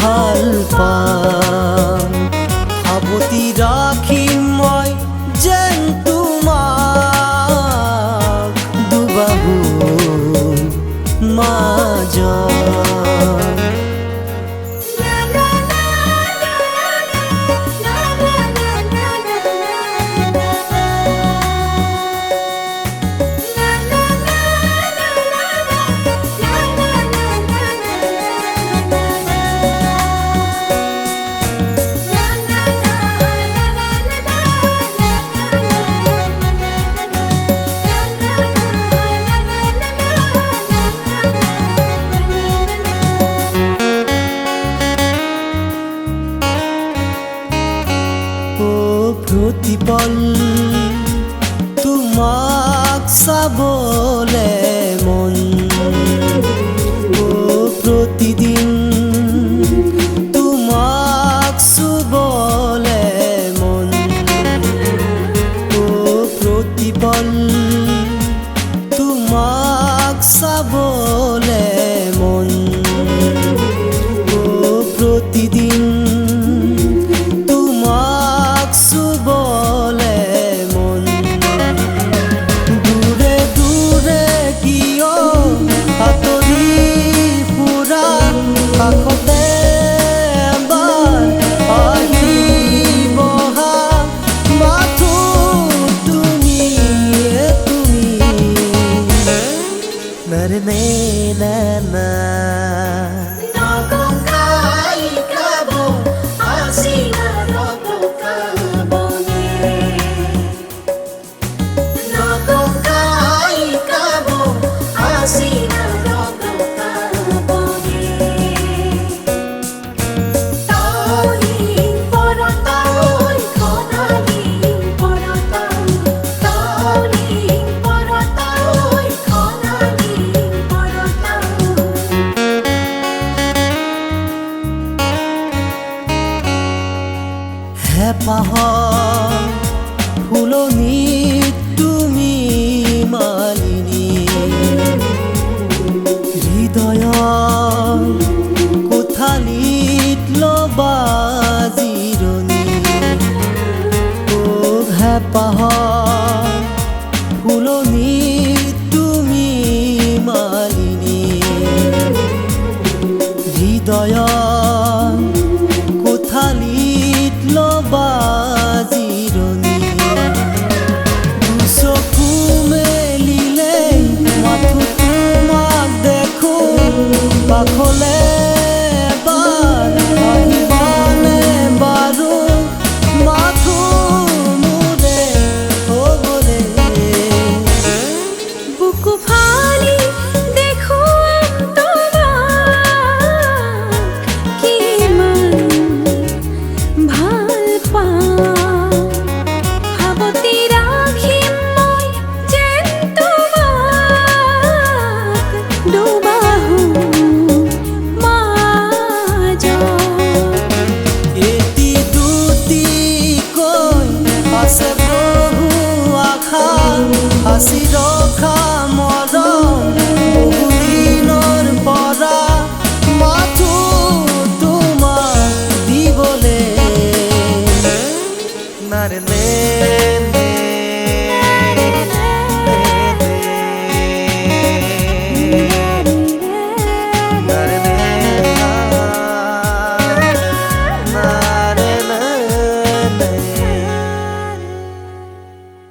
ভাল পাম সাৱতি ৰাখিম মই যেন তোমাক দুবাহুৰ মাজত প্ৰতিপল তোমাক চাবলে মন প্ৰতিদিন তোমাক চুবলে মন প্ৰতিপল তোমাক চাবলে মন প্ৰতিদিন চুবলে মন দূৰে দূৰে কিয় আঁতৰি ফুৰা কাষতে এবাৰ আহি বহা মাথো তুমি নাৰে নে না হেঁপাহৰ ফুলনিত তুমি মালিনী হৃদয়ৰ কোঠালিত ল'বা জিৰণি হেঁপাহৰ ফুলনিত তুমি মালিনী হৃদয়ৰ কোঠালিত ল'বা জিৰণি চকু মেলিলে মাথো তোমাক দেখো কাষলে এবাৰ আহিবানে বাৰু মাথো মোৰে হ'বলে বুকু ফালি দেখো হাসি ৰখা মৰম বহুদিনৰ পৰা মাথো তোমাক দিবলে নাৰে